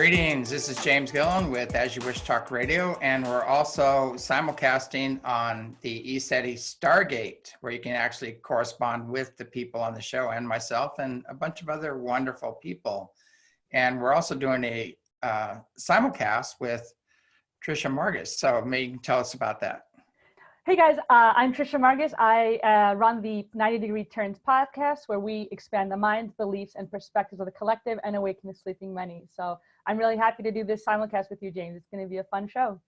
Greetings, this is James Gilliland with As You Wish Talk Radio, and we're also simulcasting on the Eceti Stargate, where you can actually correspond with the people on the show and myself and a bunch of other wonderful people. And we're also doing a simulcast with Tricia Margis. So maybe you can tell us about that. Hey guys, I'm Tricia Margis. I run the 90 Degree Turns podcast, where we expand the minds, beliefs, and perspectives of the collective and awaken the sleeping many. So I'm really happy to do this simulcast with you, James. It's going to be a fun show.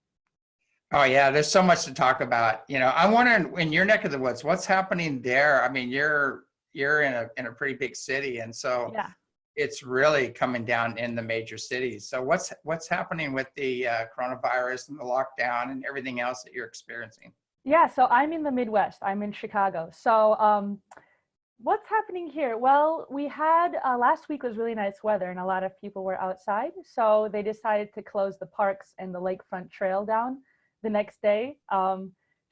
Oh yeah, there's so much to talk about. You know, I'm wondering, in your neck of the woods, what's happening there? I mean, you're in a pretty big city, and so yeah, it's really coming down in the major cities. So what's happening with the coronavirus and the lockdown and everything else that you're experiencing? Yeah, so I'm in the Midwest. I'm in Chicago. So what's happening here? Well, we had last week was really nice weather and a lot of people were outside. So they decided to close the parks and the lakefront trail down the next day,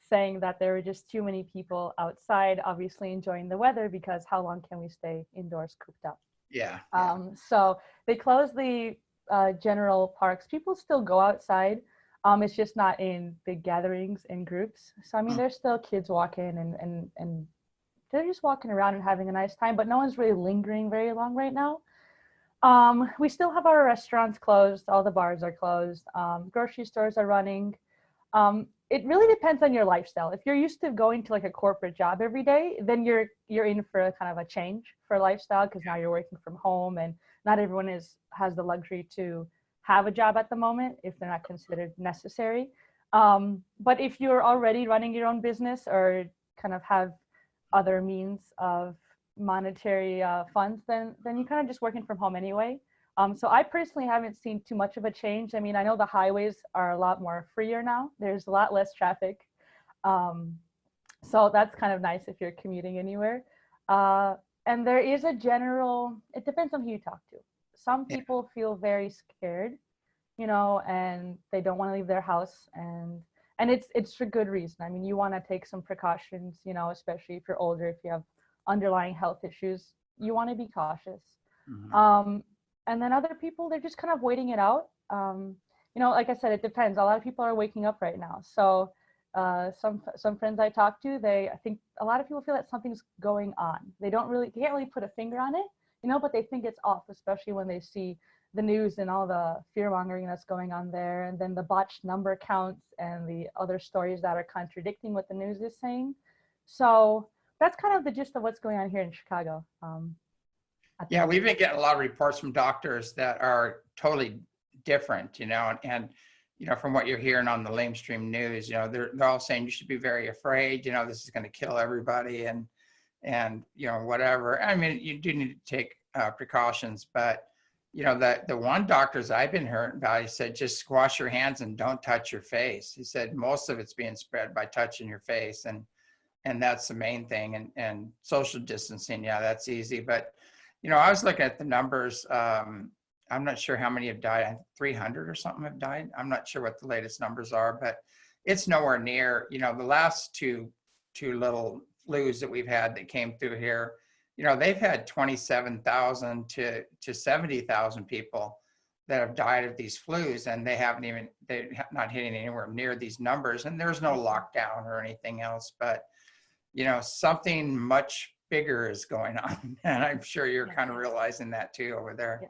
saying that there were just too many people outside, obviously enjoying the weather, because how long can we stay indoors cooped up? Yeah. So they closed the general parks. People still go outside. It's just not in big gatherings and groups. So, I mean, there's still kids walking and they're just walking around and having a nice time, but no one's really lingering very long right now. We still have our restaurants closed. All the bars are closed. Grocery stores are running. It really depends on your lifestyle. If you're used to going to like a corporate job every day, then you're in for a kind of a change for lifestyle, because now you're working from home and not everyone has the luxury to have a job at the moment if they're not considered necessary. But if you're already running your own business or kind of have other means of monetary funds, then you're kind of just working from home anyway. So I personally haven't seen too much of a change. I mean, I know the highways are a lot more freer now. There's a lot less traffic. So that's kind of nice if you're commuting anywhere. And there is a general, it depends on who you talk to. Some people feel very scared, you know, and they don't want to leave their house, and it's for good reason. I mean, you want to take some precautions, you know, especially if you're older, if you have underlying health issues, you want to be cautious. Mm-hmm. And then other people, they're just kind of waiting it out. You know, like I said, it depends. A lot of people are waking up right now. So some friends I talk to, I think a lot of people feel that something's going on. They can't really put a finger on it, you know, but they think it's off, especially when they see the news and all the fear mongering that's going on there, and then the botched number counts and the other stories that are contradicting what the news is saying. So that's kind of the gist of what's going on here in Chicago. Yeah, we've been getting a lot of reports from doctors that are totally different, you know, and you know, from what you're hearing on the lamestream news, you know, they're all saying you should be very afraid, you know, this is going to kill everybody and you know, whatever. I mean, you do need to take precautions, but you know, the one doctors I've been hearing about, he said, just wash your hands and don't touch your face. He said most of it's being spread by touching your face, and that's the main thing. And social distancing, yeah, that's easy. But you know, I was looking at the numbers. I'm not sure how many have died. I think 300 or something have died. I'm not sure what the latest numbers are, but it's nowhere near, you know, the last two little flus that we've had that came through here, you know, they've had 27,000 to 70,000 people that have died of these flus, and they're not hitting anywhere near these numbers. And there's no lockdown or anything else, but you know, something much bigger is going on, and I'm sure you're kind of realizing that too over there. Yeah.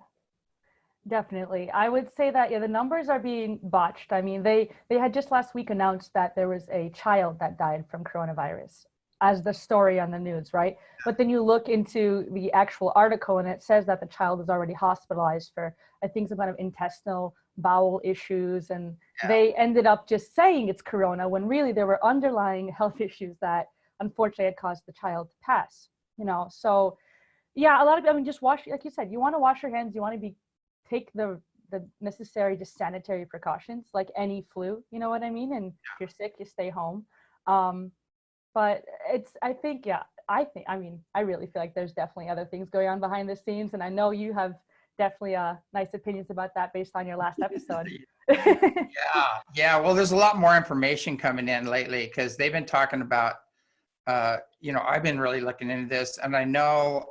Definitely. I would say that, yeah, the numbers are being botched. I mean, they had just last week announced that there was a child that died from coronavirus as the story on the news, right? But then you look into the actual article and it says that the child is already hospitalized for, I think, some kind of intestinal bowel issues. And they ended up just saying it's corona when really there were underlying health issues that unfortunately had caused the child to pass, you know? So yeah, a lot of, I mean, just wash, like you said, you want to wash your hands, you want to take the necessary just sanitary precautions like any flu, you know what I mean? And if you're sick, you stay home. But I really feel like there's definitely other things going on behind the scenes. And I know you have definitely nice opinions about that based on your last episode. Yeah. Well, there's a lot more information coming in lately because they've been talking about, you know, I've been really looking into this, and I know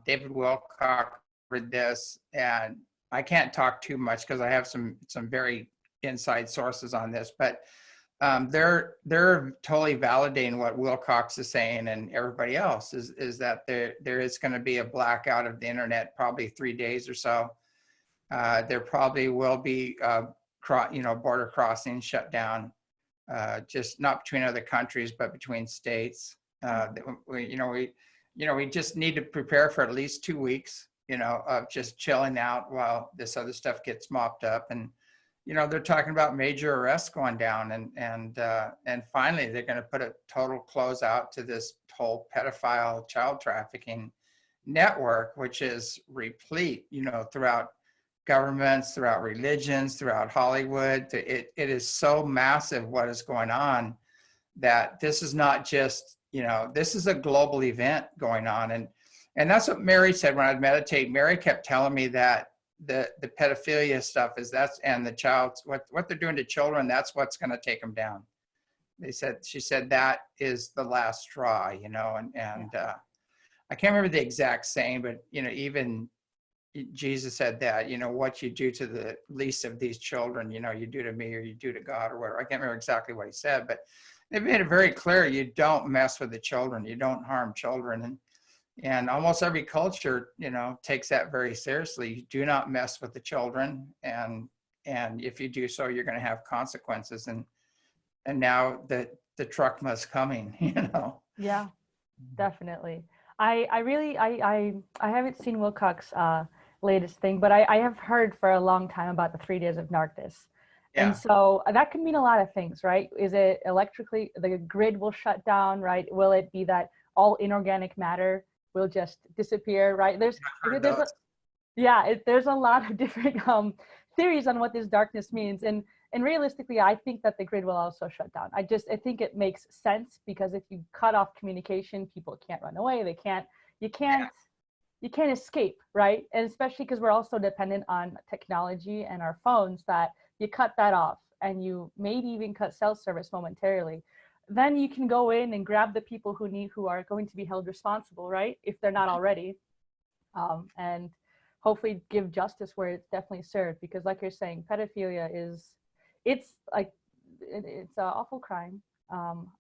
David Wilcock read this, and I can't talk too much because I have some very inside sources on this, but they're totally validating what Wilcox is saying and everybody else is that there is going to be a blackout of the internet, probably 3 days or so. There probably will be border crossings shut down, just not between other countries but between states. We just need to prepare for at least 2 weeks, of just chilling out while this other stuff gets mopped up. And they're talking about major arrests going down, and finally they're going to put a total closeout to this whole pedophile child trafficking network, which is replete, throughout governments, throughout religions, throughout Hollywood. It is so massive what is going on that this is not just, this is a global event going on. And that's what Mary said when I'd meditate. Mary kept telling me that the pedophilia stuff and the child's what they're doing to children, that's what's going to take them down. She said that is the last straw, I can't remember the exact saying, but even Jesus said that, what you do to the least of these children, you do to me or you do to God or whatever. I can't remember exactly what he said, but they made it very clear, you don't mess with the children, you don't harm children. And almost every culture, takes that very seriously. You do not mess with the children. And if you do so, you're going to have consequences. And now the truck must coming, Yeah, definitely. I haven't seen Wilcox's latest thing, but I have heard for a long time about the 3 days of darkness. Yeah. And so that could mean a lot of things, right? Is it electrically, the grid will shut down, right? Will it be that all inorganic matter will just disappear, right? There's a lot of different theories on what this darkness means. And realistically, I think that the grid will also shut down. I think it makes sense, because if you cut off communication, people can't run away. You can't escape, right? And especially because we're also dependent on technology and our phones, that you cut that off and you maybe even cut cell service momentarily. Then you can go in and grab the people who are going to be held responsible, right? If they're not already, and hopefully give justice where it's definitely served. Because like you're saying, pedophilia it's an awful crime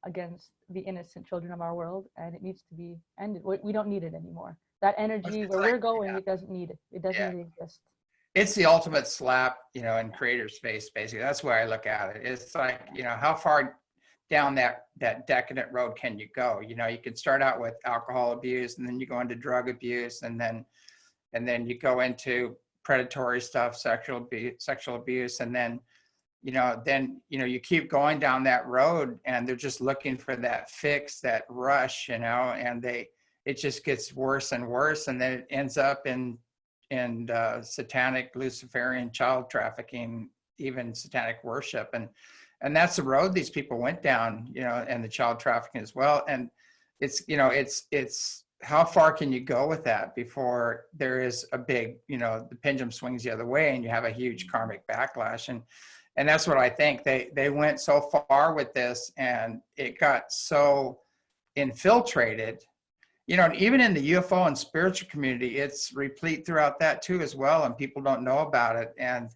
against the innocent children of our world, and it needs to be ended. We don't need it anymore. That energy where we're going, it doesn't need it. It doesn't need to exist. It's the ultimate slap, in creator's face, basically. That's where I look at it. It's like, how far down that decadent road can you go? You can start out with alcohol abuse, and then you go into drug abuse, and then you go into predatory stuff, sexual abuse, and then you keep going down that road, and they're just looking for that fix, that rush, and it just gets worse and worse, and then it ends up in satanic Luciferian child trafficking, even satanic worship, and that's the road these people went down, and the child trafficking as well. And it's how far can you go with that before there is a big, the pendulum swings the other way and you have a huge karmic backlash. And that's what I think. They went so far with this, and it got so infiltrated, even in the UFO and spiritual community, it's replete throughout that too as well, and people don't know about it. And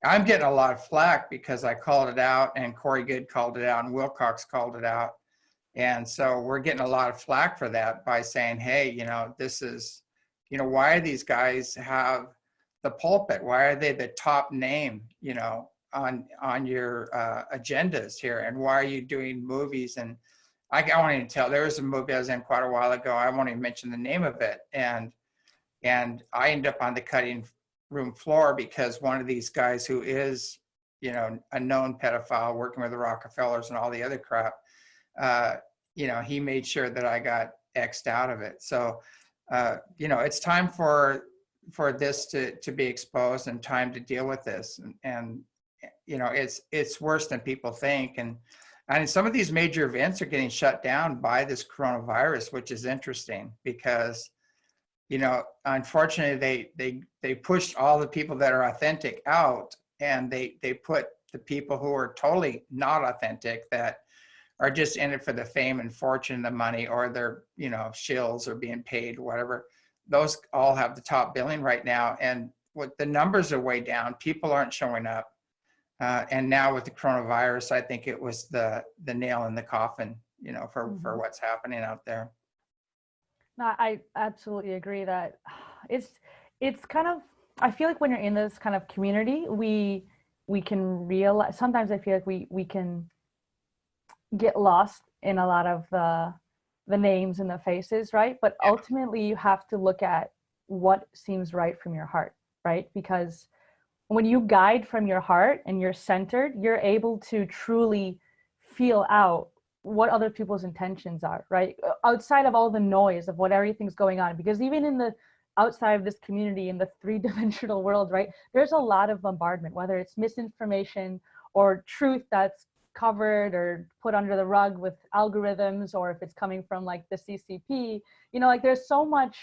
I'm getting a lot of flack because I called it out, and Corey Good called it out, and Wilcox called it out. And so we're getting a lot of flack for that by saying, hey, this is, why do these guys have the pulpit? Why are they the top name, on your agendas here? And why are you doing movies? And I won't even tell. There was a movie I was in quite a while ago. I won't even mention the name of it. And I ended up on the cutting room floor because one of these guys who is, a known pedophile working with the Rockefellers and all the other crap, he made sure that I got X'd out of it. So, it's time for this to be exposed, and time to deal with this. And it's worse than people think. And some of these major events are getting shut down by this coronavirus, which is interesting because, unfortunately, they pushed all the people that are authentic out, and they put the people who are totally not authentic, that are just in it for the fame and fortune, the money, or they're, shills or being paid, whatever. Those all have the top billing right now. And what the numbers are way down. People aren't showing up. And now with the coronavirus, I think it was the nail in the coffin, you know, for what's happening out there. No, I absolutely agree that it's kind of, I feel like when you're in this kind of community, we can realize, sometimes I feel like we can get lost in a lot of the names and the faces, right? But ultimately you have to look at what seems right from your heart, right? Because when you guide from your heart and you're centered, you're able to truly feel out what other people's intentions are, right? Outside of all the noise of what everything's going on, because even in the outside of this community, in the three-dimensional world, right, there's a lot of bombardment, whether it's misinformation or truth that's covered or put under the rug with algorithms, or if it's coming from like the CCP, you know, like there's so much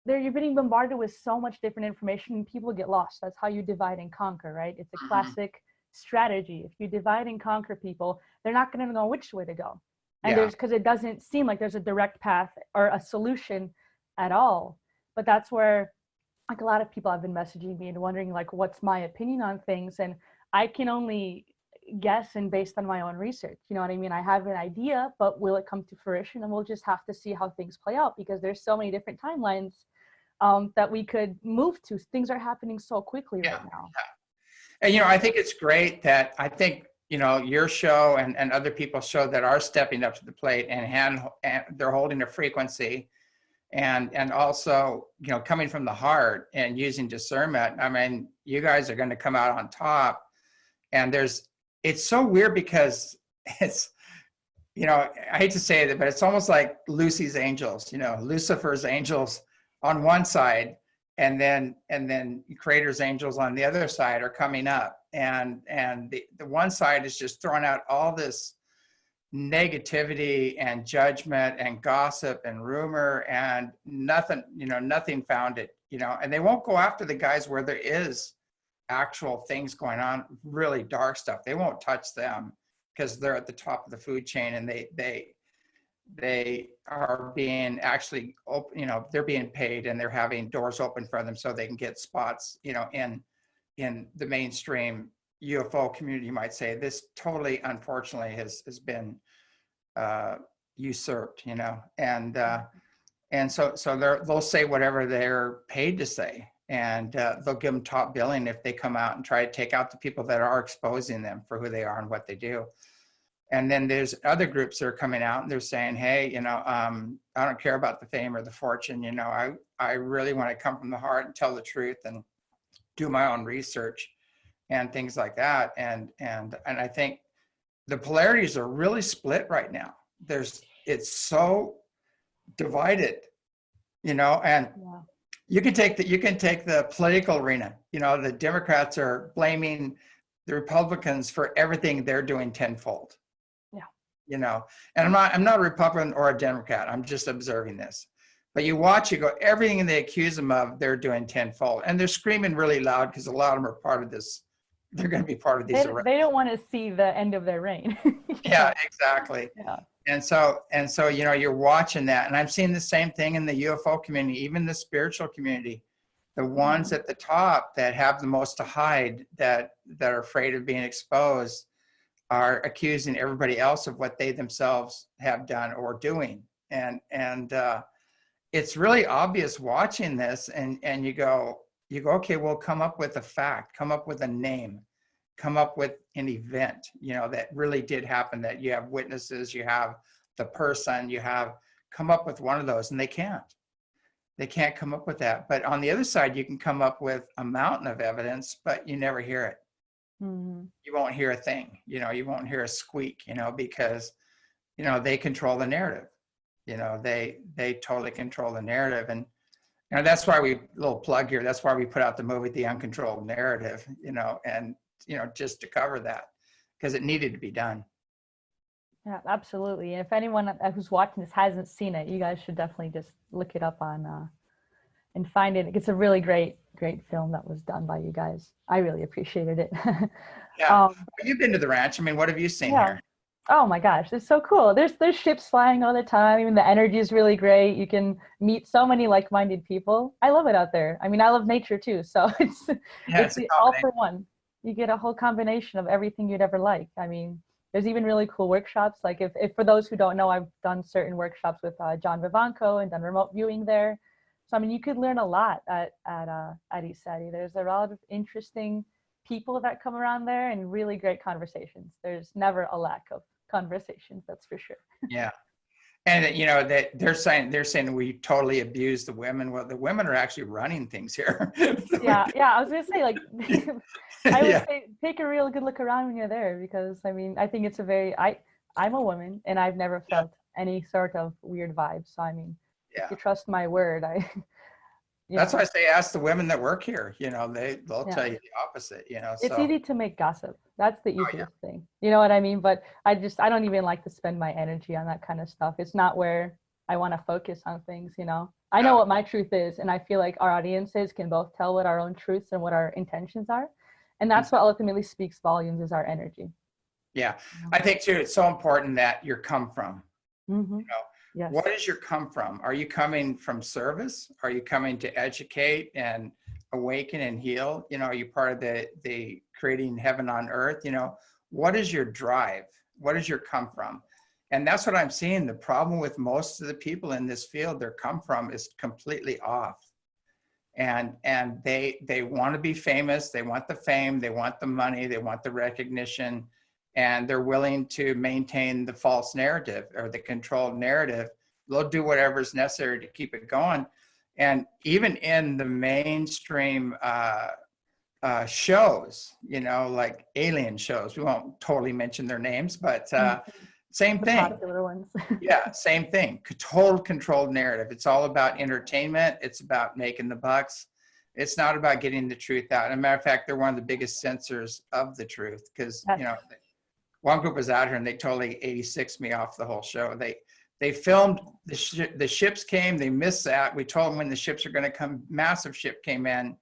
there, you're getting bombarded with so much different information and people get lost. That's how you divide and conquer, right? It's a classic strategy. If you divide and conquer people, they're not going to know which way to go. And there's, because it doesn't seem like there's a direct path or a solution at all. But that's where, like, a lot of people have been messaging me and wondering, like, what's my opinion on things? And I can only guess and based on my own research. You know what I mean? I have an idea, but will it come to fruition? And we'll just have to see how things play out, because there's so many different timelines that we could move to. Things are happening so quickly right now. And, you know, I think it's great that I think, you know, your show and other people's show that are stepping up to the plate and they're holding a frequency and also, you know, coming from the heart and using discernment. I mean, you guys are going to come out on top. And it's so weird because it's, you know, I hate to say it, but it's almost like Lucy's angels, you know, Lucifer's angels on one side, and then Creator's angels on the other side are coming up, and the one side is just throwing out all this negativity and judgment and gossip and rumor, and nothing founded, you know, and they won't go after the guys where there is actual things going on, really dark stuff. They won't touch them because they're at the top of the food chain, and they are being actually, you know, they're being paid and they're having doors open for them so they can get spots, you know, in the mainstream UFO community, you might say. This totally, unfortunately, has been usurped, you know, and so they'll say whatever they're paid to say, and they'll give them top billing if they come out and try to take out the people that are exposing them for who they are and what they do. And then there's other groups that are coming out and they're saying, hey, you know, I don't care about the fame or the fortune. You know, I really want to come from the heart and tell the truth and do my own research and things like that. And I think the polarities are really split right now. It's so divided, you know, and you can take the political arena. You know, the Democrats are blaming the Republicans for everything they're doing tenfold. You know, and I'm not a Republican or a Democrat. I'm just observing this. But you go, everything they accuse them of, they're doing tenfold. And they're screaming really loud because a lot of them are part of this. They're going to be part of these. They don't want to see the end of their reign. Yeah, exactly. Yeah. And so, you know, you're watching that. And I'm seeing the same thing in the UFO community, even the spiritual community. The ones at the top that have the most to hide, that are afraid of being exposed, are accusing everybody else of what they themselves have done or doing. And it's really obvious watching this, and you go, okay, well, come up with a fact, come up with a name, come up with an event, you know, that really did happen, that you have witnesses, you have the person, come up with one of those, and they can't come up with that. But on the other side, you can come up with a mountain of evidence, but you never hear it. You won't hear a thing, you know, you won't hear a squeak, you know, because, you know, they control the narrative, you know, they totally control the narrative. And, you know, that's why little plug here, that's why we put out the movie, The Uncontrolled Narrative, you know, and, you know, just to cover that, because it needed to be done. Yeah, absolutely. And if anyone who's watching this hasn't seen it, you guys should definitely just look it up on and find it. It's a really great film that was done by you guys. I really appreciated it. Yeah. You've been to the ranch. I mean, what have you seen here? Oh my gosh, it's so cool. There's ships flying all the time. Even the energy is really great. You can meet so many like-minded people. I love it out there. I mean, I love nature too. So Yeah, it's it's a the all combination. for one. You get a whole combination of everything you'd ever like. I mean, there's even really cool workshops. Like if for those who don't know, I've done certain workshops with John Vivanco and done remote viewing there. So I mean, you could learn a lot at Eceti. There's a lot of interesting people that come around there and really great conversations. There's never a lack of conversations, that's for sure. Yeah. And you know that they're saying we totally abuse the women. Well, the women are actually running things here. Yeah, I was gonna say, like, I would Yeah, say take a real good look around when you're there, because I mean, I think it's a very I'm a woman and I've never yeah, felt any sort of weird vibes. So I mean, if yeah. you trust my word, I you That's know, why I say ask the women that work here. You know, they'll yeah. tell you the opposite. You know, It's so easy to make gossip. That's the oh yeah, easiest thing. You know what I mean? But I don't even like to spend my energy on that kind of stuff. It's not where I want to focus on things, you know. I know no, what my truth is, and I feel like our audiences can both tell what our own truths and what our intentions are. And that's what exactly. ultimately speaks volumes, is our energy. Yeah, You know? I think too. It's so important that you come from. Mm-hmm. You know, what Yes. is your come from? Are you coming from service? Are you coming to educate and awaken and heal? You know, are you part of the creating heaven on earth? You know, what is your drive? What is your come from? And that's what I'm seeing. The problem with most of the people in this field, their come from is completely off. And they want to be famous, they want the fame, they want the money, they want the recognition, and they're willing to maintain the false narrative or the controlled narrative. They'll do whatever's necessary to keep it going. And even in the mainstream shows, you know, like alien shows, we won't totally mention their names, but Mhm. same The thing. popular ones. Yeah, same thing. Total controlled narrative. It's all about entertainment. It's about making the bucks. It's not about getting the truth out. As a matter of fact, they're one of the biggest censors of the truth because, Yes. you know, one group was out here and they totally 86 me off the whole show. They filmed the ships came. They missed that. We told them when the ships are going to come. Massive ship came in.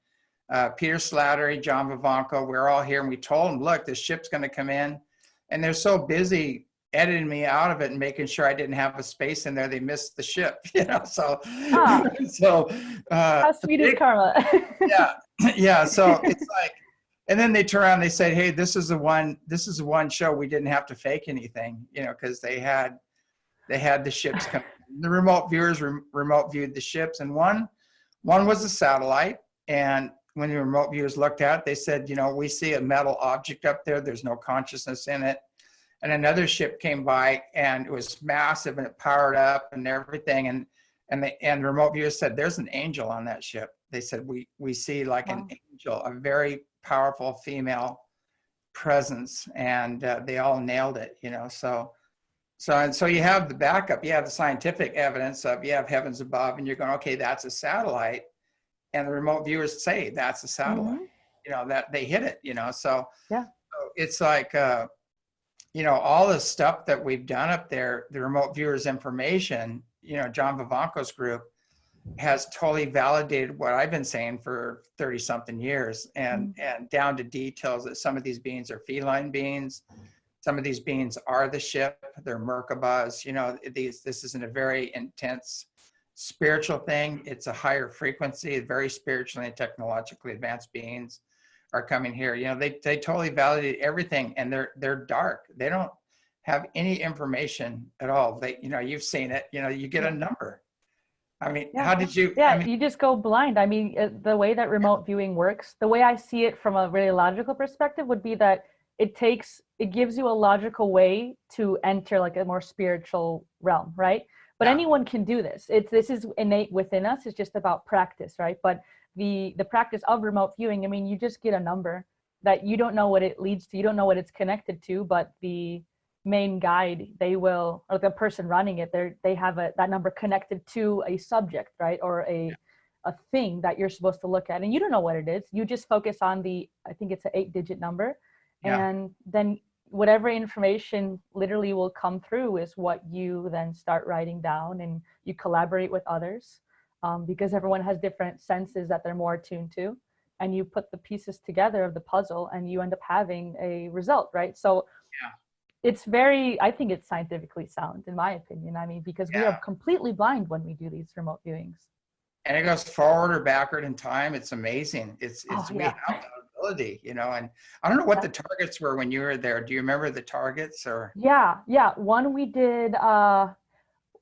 Peter Slattery, John Vivanco, we're all here, and we told them, look, the ship's going to come in, and they're so busy editing me out of it and making sure I didn't have a space in there, they missed the ship, you know. So, Ah, so how sweet is karma? yeah, yeah. So it's like, and then they turn around, and they say, hey, this is the one show we didn't have to fake anything, you know, because they had the ships come. The remote viewers remote viewed the ships, and one was a satellite, and when the remote viewers looked at it, they said, you know, we see a metal object up there. There's no consciousness in it. And another ship came by, and it was massive, and it powered up and everything. And the remote viewers said, there's an angel on that ship. They said, we see like an Wow. angel, a very powerful female presence, and they all nailed it, you know. So you have the backup, you have the scientific evidence of, you have heavens above, and you're going, okay, that's a satellite. And the remote viewers say that's a satellite, Mm-hmm. you know, that they hit it, you know. Yeah. So it's like, you know, all the stuff that we've done up there, the remote viewers information, you know, John Vivanco's group has totally validated what I've been saying for 30 something years, Mm-hmm. and down to details that some of these beings are feline beings. Some of these beings are the ship, they're Merkabahs, you know, this isn't a very intense spiritual thing. It's a higher frequency, very spiritually and technologically advanced beings are coming here. You know, they totally validate everything, and they're dark. They don't have any information at all. They, you know, you've seen it, you know, you get a Yeah. number. I mean, Yeah. how did you, I Yeah, mean, you just go blind. I mean, the way that remote viewing works, the way I see it from a really logical perspective would be that it gives you a logical way to enter like a more spiritual realm, right? But yeah, anyone can do this. This is innate within us. It's just about practice, right? But the practice of remote viewing, I mean, you just get a number that you don't know what it leads to. You don't know what it's connected to, but the main guide, they will, or the person running it, they have that number connected to a subject, right? Or a thing that you're supposed to look at, and you don't know what it is. You just focus on I think it's an 8-digit number, yeah, and then whatever information literally will come through is what you then start writing down, and you collaborate with others, because everyone has different senses that they're more attuned to, and you put the pieces together of the puzzle and you end up having a result, right? So it's very, I think it's scientifically sound, in my opinion. I mean, because we are completely blind when we do these remote viewings. And it goes forward or backward in time. It's amazing. We have that ability, you know, and I don't know what the targets were when you were there. Do you remember the targets or? Yeah. One we did,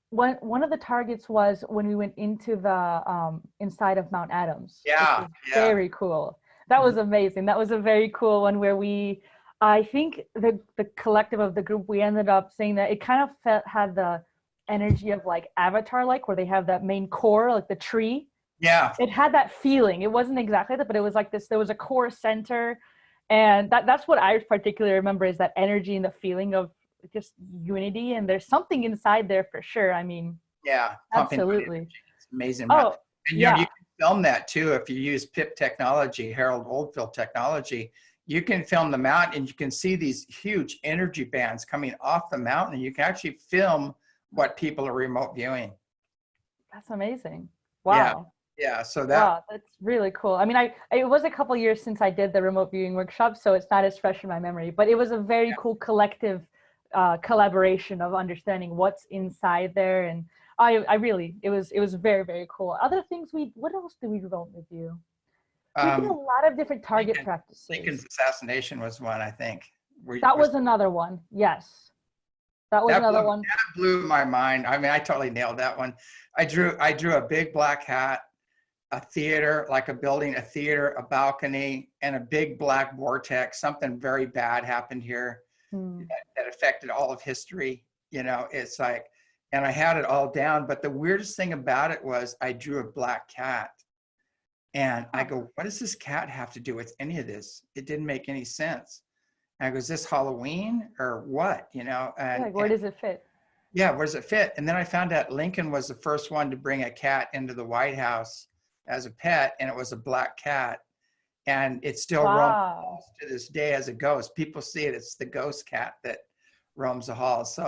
one of the targets was when we went into the inside of Mount Adams. Yeah. Very cool. That was amazing. That was a very cool one where I think the collective of the group, we ended up saying that it kind of had the energy of like Avatar, like where they have that main core, like the tree. Yeah. It had that feeling. It wasn't exactly that, but it was like this, there was a core center. And that's what I particularly remember, is that energy and the feeling of just unity. And there's something inside there for sure. I mean, yeah, absolutely. It's amazing. Oh, and you know, you can film that too. If you use PIP technology, Harold Oldfield technology, you can film the mountain and you can see these huge energy bands coming off the mountain, and you can actually film what people are remote viewing. That's amazing. Wow. Yeah. So that's really cool. I mean, it was a couple years since I did the remote viewing workshop, so it's not as fresh in my memory, but it was a very cool collective collaboration of understanding what's inside there. And I really, it was very, very cool. Other things what else did we remote review? We did a lot of different target practices. Lincoln's assassination was one, I think. That was another one. Yes. That was another one. That blew my mind. I mean, I totally nailed that one. I drew a big black hat, a theater, like a building, a theater, a balcony, and a big black vortex. Something very bad happened here that affected all of history. You know, it's like, and I had it all down. But the weirdest thing about it was I drew a black cat. And I go, what does this cat have to do with any of this? It didn't make any sense. And I go, is this Halloween or what? You know, and where does it fit? Yeah, where does it fit? And then I found out Lincoln was the first one to bring a cat into the White House as a pet, and it was a black cat. And it still roams to this day as a ghost. People see it, it's the ghost cat that roams the halls.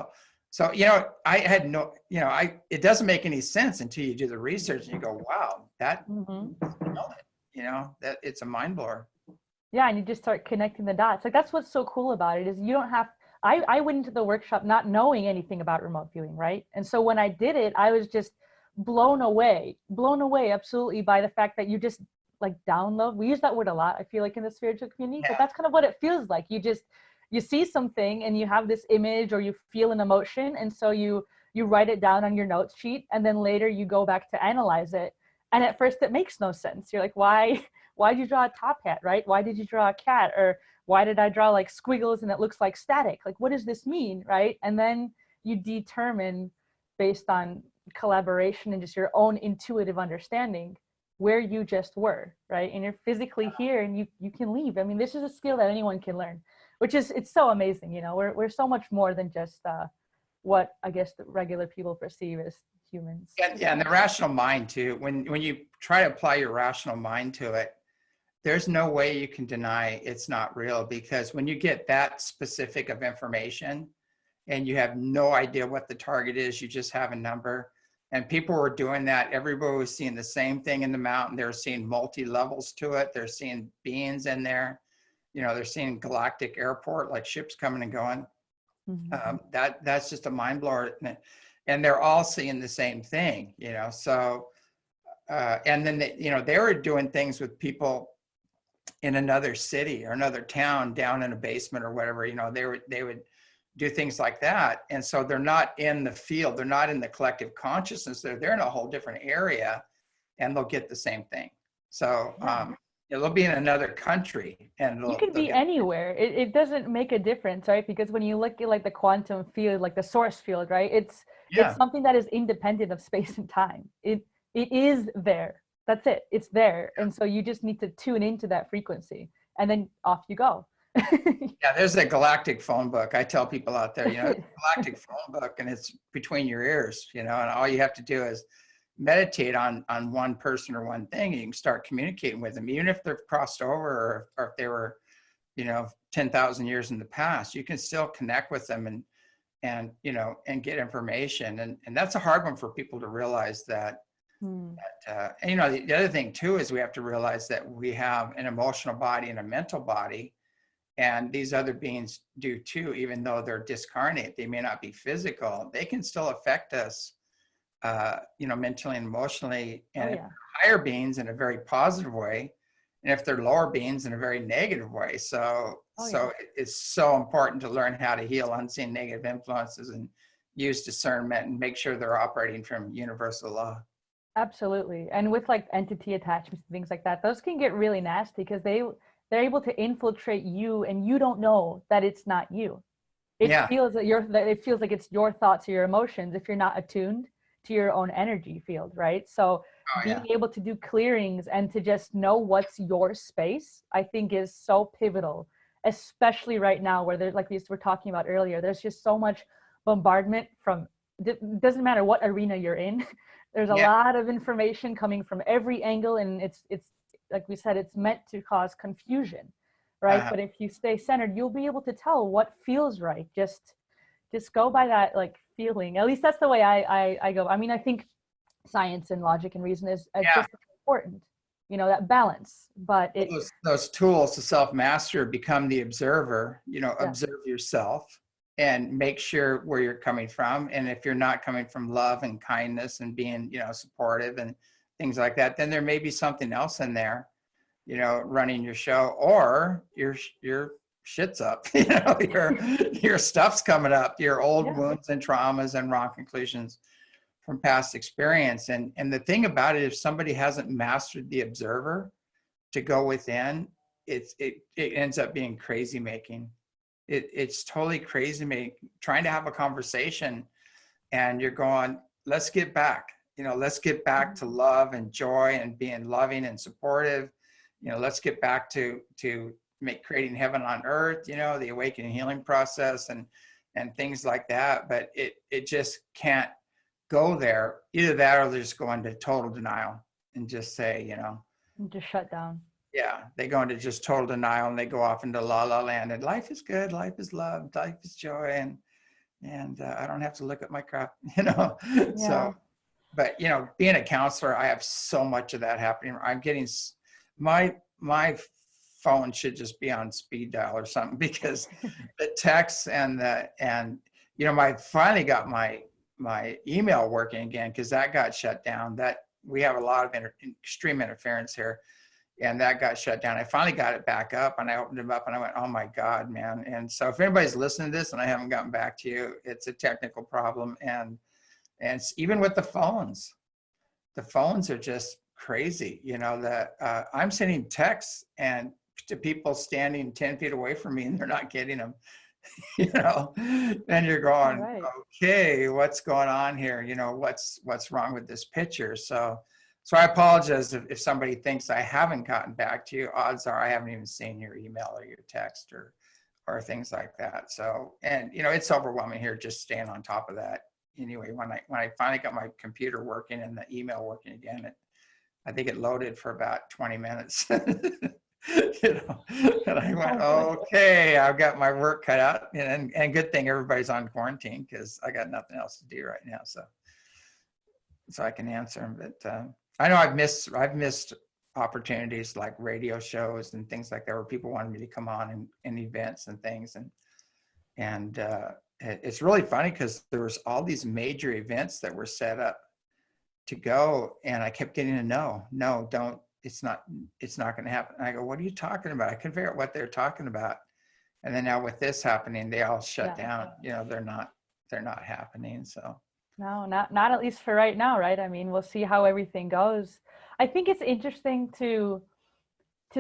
So, you know, I had no, you know, it doesn't make any sense until you do the research and you go, wow, that, you know, that it's a mind blower. Yeah. And you just start connecting the dots. Like, that's what's so cool about it, is you don't have, I went into the workshop not knowing anything about remote viewing. Right. And so when I did it, I was just blown away absolutely by the fact that you just like download. We use that word a lot, I feel like, in the spiritual community, but that's kind of what it feels like. You see something and you have this image or you feel an emotion. And so you write it down on your notes sheet, and then later you go back to analyze it. And at first it makes no sense. You're like, why did you draw a top hat, right? Why did you draw a cat? Or why did I draw like squiggles and it looks like static? Like, what does this mean, right? And then you determine, based on collaboration and just your own intuitive understanding, where you just were, right? And you're physically here and you can leave. I mean, this is a skill that anyone can learn, which is, it's so amazing. You know, we're so much more than just what I guess the regular people perceive as humans. And the rational mind too. When you try to apply your rational mind to it, there's no way you can deny it's not real, because when you get that specific of information and you have no idea what the target is, you just have a number. And people were doing that. Everybody was seeing the same thing in the mountain. They were seeing multi-levels to it. They're seeing beings in there. You know, they're seeing galactic airport, like ships coming and going. That's just a mind blower. And they're all seeing the same thing, you know. So, and then, they were doing things with people in another city or another town down in a basement or whatever, you know, they would do things like that. And so they're not in the field, they're not in the collective consciousness, they're in a whole different area, and they'll get the same thing. So they'll be in another country, and you can be anywhere. It doesn't make a difference, right? Because when you look at like the quantum field, like the source field, right? It's something that is independent of space and time. It is there. That's it. It's there. And so you just need to tune into that frequency, and then off you go. Yeah, there's a galactic phone book. I tell people out there, galactic phone book, and it's between your ears, and all you have to do is meditate on one person or one thing, and you can start communicating with them, even if they've crossed over or if they were, 10,000 years in the past. You can still connect with them and get information. And that's a hard one for people to realize that. The other thing too is we have to realize that we have an emotional body and a mental body, And these other beings do too, even though they're discarnate. They may not be physical. They can still affect us, mentally and emotionally. And if they're higher beings in a very positive way, and if they're lower beings in a very negative way. So it's so important to learn how to heal unseen negative influences and use discernment and make sure they're operating from universal law. Absolutely. And with like entity attachments and things like that, those can get really nasty because they're able to infiltrate you and you don't know that it's not you. It feels like it's your thoughts or your emotions if you're not attuned to your own energy field, right? So being able to do clearings and to just know what's your space, I think is so pivotal, especially right now where there's like these we're talking about earlier. There's just so much bombardment from, it doesn't matter what arena you're in. There's a lot of information coming from every angle, and it's like we said, it's meant to cause confusion, right? But if you stay centered, you'll be able to tell what feels right. Just go by that like feeling. At least that's the way I go. I mean, I think science and logic and reason is just as important, that balance. But those tools to self-master become the observer. Observe yourself and make sure where you're coming from. And if you're not coming from love and kindness and being, supportive and things like that, then there may be something else in there, running your show, or your shit's up, your stuff's coming up, your old wounds and traumas and wrong conclusions from past experience. And the thing about it, if somebody hasn't mastered the observer to go within, it ends up being crazy making. It's totally crazy me trying to have a conversation and you're going, let's get back, let's get back to love and joy and being loving and supportive. Let's get back to creating heaven on earth, the awakening healing process and things like that. But it just can't go there. Either that or they just go into total denial and just say, just shut down. Yeah, they go into just total denial and they go off into la la land and life is good, life is love, life is joy, and I don't have to look at my crap, So, but being a counselor, I have so much of that happening. I'm getting my phone should just be on speed dial or something because the texts and I finally got my email working again because that got shut down. That we have a lot of extreme interference here. And that got shut down. I finally got it back up and I opened it up and I went, oh my God, man. And so if anybody's listening to this and I haven't gotten back to you, it's a technical problem. And even with the phones are just crazy, that I'm sending texts and to people standing 10 feet away from me and they're not getting them, and you're going, okay, what's going on here? What's wrong with this picture? So I apologize if somebody thinks I haven't gotten back to you. Odds are I haven't even seen your email or your text or things like that. So, and it's overwhelming here just staying on top of that. Anyway, when I finally got my computer working and the email working again, I think it loaded for about 20 minutes. And I went, okay, I've got my work cut out, and good thing everybody's on quarantine because I got nothing else to do right now. So I can answer them, but I know I've missed opportunities like radio shows and things like that where people wanted me to come on in events and things, and it's really funny because there was all these major events that were set up to go, and I kept getting a no, don't, it's not going to happen. And I go, what are you talking about? I couldn't figure out what they're talking about, and then now with this happening, they all shut down. They're not happening. So. No, not at least for right now, right? I mean, we'll see how everything goes. I think it's interesting to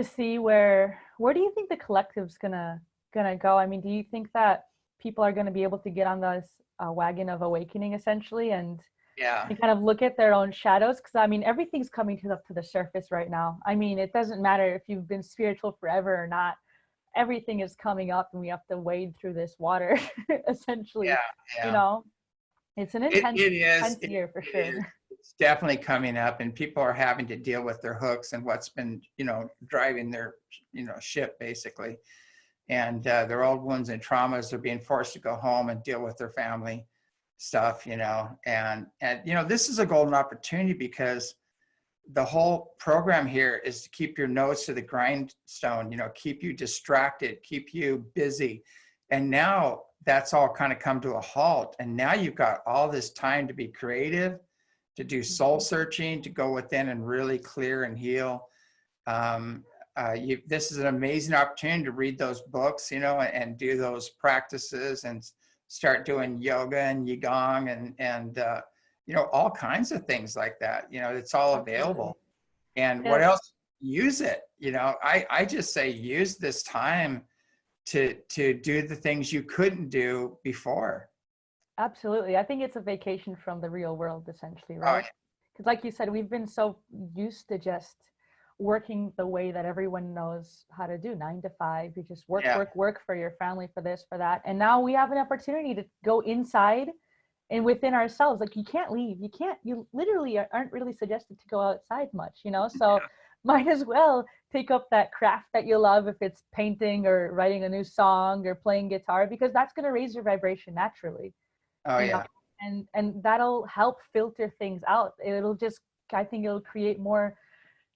see where do you think the collective's gonna go? I mean, do you think that people are gonna be able to get on this wagon of awakening essentially and kind of look at their own shadows? Because I mean, everything's coming to the surface right now. I mean, it doesn't matter if you've been spiritual forever or not. Everything is coming up, and we have to wade through this water essentially. It's an intense year for sure. It's definitely coming up, and people are having to deal with their hooks and what's been, driving their, ship basically. And their old wounds and traumas are being forced to go home and deal with their family stuff, and this is a golden opportunity because the whole program here is to keep your nose to the grindstone, keep you distracted, keep you busy. And now that's all kind of come to a halt. And now you've got all this time to be creative, to do soul searching, to go within and really clear and heal. This is an amazing opportunity to read those books, and do those practices and start doing yoga and qigong and all kinds of things like that. It's all available. And what else? Use it. I just say use this time to do the things you couldn't do before. Absolutely. I think it's a vacation from the real world, essentially, right? Because like you said, we've been so used to just working the way that everyone knows how to do, 9 to 5. You just work for your family, for this, for that. And now we have an opportunity to go inside and within ourselves. Like you can't leave. You literally aren't really suggested to go outside much, so might as well take up that craft that you love, if it's painting or writing a new song or playing guitar, because that's going to raise your vibration naturally. And that'll help filter things out. I think it'll create more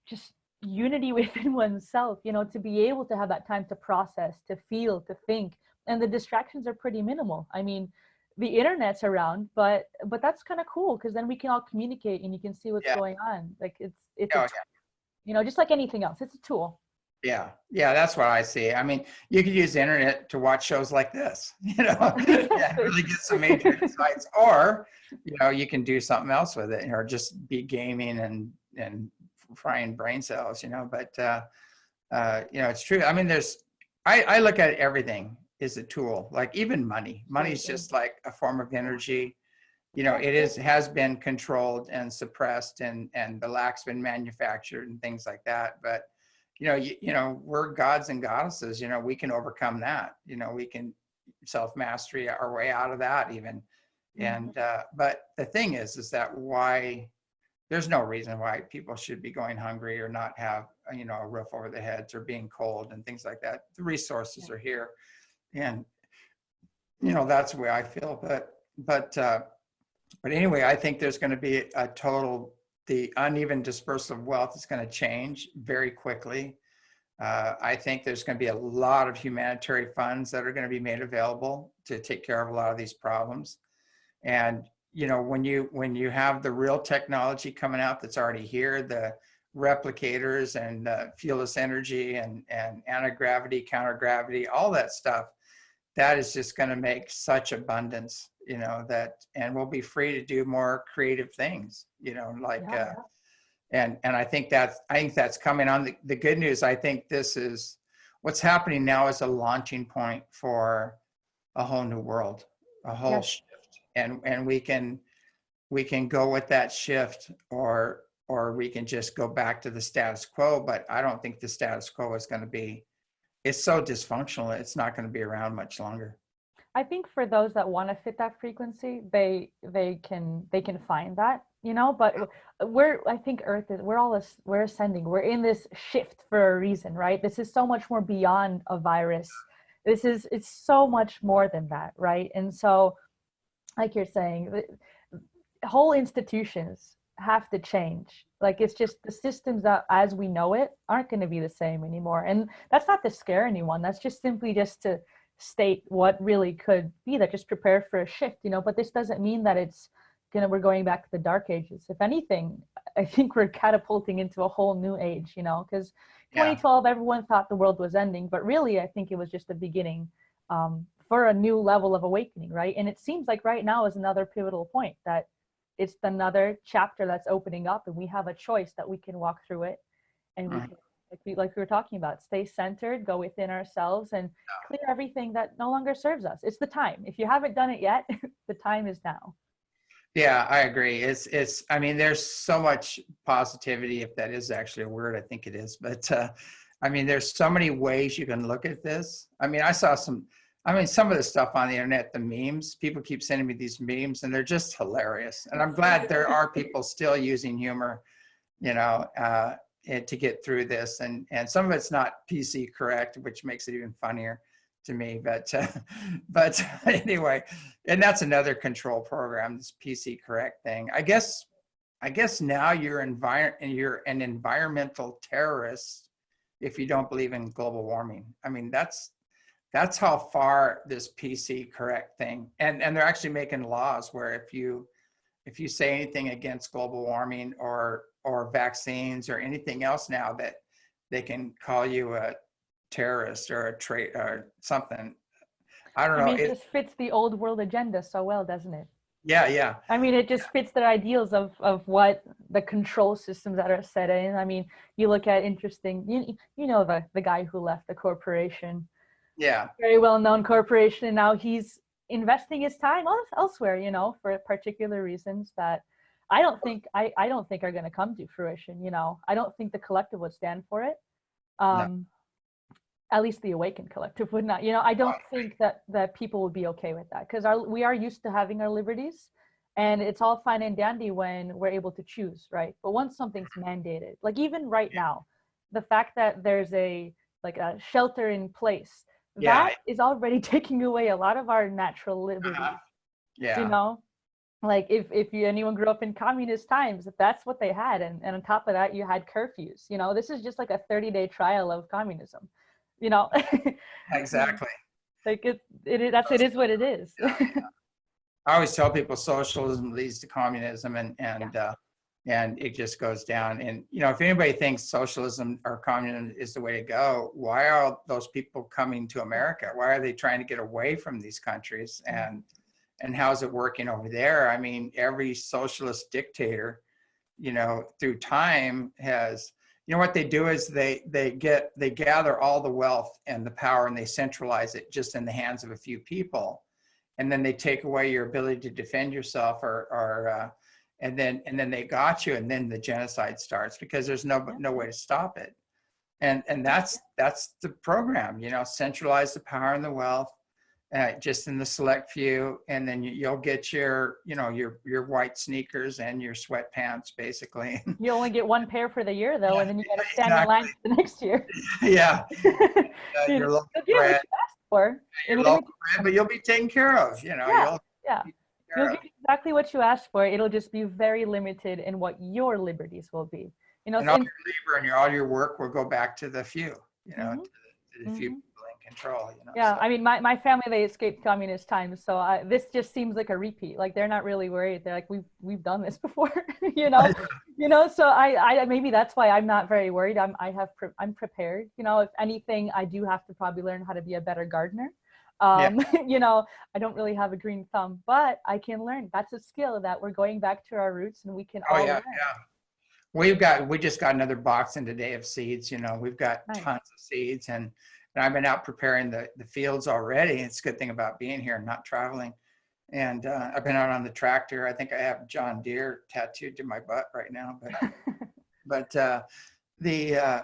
just unity within oneself, to be able to have that time to process, to feel, to think. And the distractions are pretty minimal. I mean, the internet's around, but that's kind of cool, because then we can all communicate and you can see what's going on. Like just like anything else, it's a tool. Yeah, that's what I see. I mean, you could use the internet to watch shows like this, really get some major insights, or, you can do something else with it, or just be gaming and frying brain cells, but, it's true. I mean, I look at everything as a tool, like even money. Money is just like a form of energy. It has been controlled and suppressed, and the lack's been manufactured and things like that. But, we're gods and goddesses, we can overcome that. We can self-mastery our way out of that even. And, but the thing is that why there's no reason why people should be going hungry or not have, a roof over their heads or being cold and things like that. The resources are here. And, that's the way I feel. But anyway, I think there's going to be the uneven dispersal of wealth is going to change very quickly. I think there's going to be a lot of humanitarian funds that are going to be made available to take care of a lot of these problems. And, when you have the real technology coming out that's already here, the replicators and fieldless energy and anti-gravity, counter-gravity, all that stuff, that is just going to make such abundance, and we'll be free to do more creative things, and I think that's coming on. The good news, I think this is what's happening now, is a launching point for a whole new world, a whole shift. And we can go with that shift, or we can just go back to the status quo. But I don't think the status quo is going to be, it's so dysfunctional, it's not going to be around much longer. I think for those that want to fit that frequency, they can find that, but I think we're ascending. We're in this shift for a reason, right? This is so much more beyond a virus. It's so much more than that, right? And so, like you're saying, whole institutions have to change. Like, it's just the systems that as we know it aren't going to be the same anymore. And that's not to scare anyone. That's just simply just to state what really could be, that just prepare for a shift, but this doesn't mean that we're going back to the dark ages. If anything, I think we're catapulting into a whole new age, because 2012, everyone thought the world was ending, but really, I think it was just the beginning for a new level of awakening, right? And it seems like right now is another pivotal point, that it's another chapter that's opening up, and we have a choice that we can walk through it, and we can, like we were talking about, stay centered, go within ourselves, and clear everything that no longer serves us. It's the time. If you haven't done it yet, the time is now. Yeah, I agree. I mean, there's so much positivity, if that is actually a word. I think it is. But I mean, there's so many ways you can look at this. I mean, some of the stuff on the internet, the memes, people keep sending me these memes, and they're just hilarious. And I'm glad there are people still using humor, to get through this. And some of it's not PC correct, which makes it even funnier to me. But anyway, and that's another control program, this PC correct thing. I guess I guess now you're an environmental terrorist if you don't believe in global warming. I mean, that's how far this PC correct thing, and they're actually making laws where if you say anything against global warming or vaccines or anything else now, that they can call you a terrorist or a traitor or something. I don't know. I mean, it just fits the old world agenda so well, doesn't it? Yeah. I mean, it just fits their ideals of what the control systems that are set in. I mean, you look at interesting, you know, the guy who left the corporation. Yeah. Very well-known corporation, and now he's investing his time elsewhere, you know, for particular reasons that I don't think are going to come to fruition. You know, I don't think the collective would stand for it. No. At least the awakened collective would not. You know, I don't think that people would be okay with that, because we are used to having our liberties, and it's all fine and dandy when we're able to choose, right? But once something's mandated, like even right now, the fact that there's a shelter in place, that is already taking away a lot of our natural liberties. Yeah. You know, like if anyone grew up in communist times, that's what they had, and on top of that, you had curfews. You know, this is just like a 30-day trial of communism. You know. Exactly. Like it is what it is. I always tell people socialism leads to communism, and it just goes down. And you know, if anybody thinks socialism or communism is the way to go, why are those people coming to America? Why are they trying to get away from these countries? And how's it working over there? I mean, every socialist dictator, you know, through time has, you know, what they do is they gather all the wealth and the power, and they centralize it just in the hands of a few people, and then they take away your ability to defend yourself, and then they got you, and then the genocide starts because there's no way to stop it, and that's the program, you know, centralize the power and the wealth, just in the select few, and then you'll get your, you know, your white sneakers and your sweatpants, basically. You only get one pair for the year, though, and then you got to stand in line for the next year. Yeah. Your local bread. For your local bread, but you'll be taken care of, you know. You'll get exactly what you asked for. It'll just be very limited in what your liberties will be. You know, and all your labor and all your work will go back to the few, you know, to the few people in control, you know. Yeah, so. I mean, my family, they escaped communist times, so this just seems like a repeat. Like they're not really worried. They're like, we've done this before, you know. You know, so I maybe that's why I'm not very worried. I'm prepared. You know, if anything, I do have to probably learn how to be a better gardener. You know, I don't really have a green thumb, but I can learn. That's a skill that we're going back to our roots, and we can all learn. We just got another box in today of seeds. You know, we've got tons of seeds, and I've been out preparing the fields already. It's a good thing about being here and not traveling. And I've been out on the tractor. I think I have John Deere tattooed to my butt right now, but they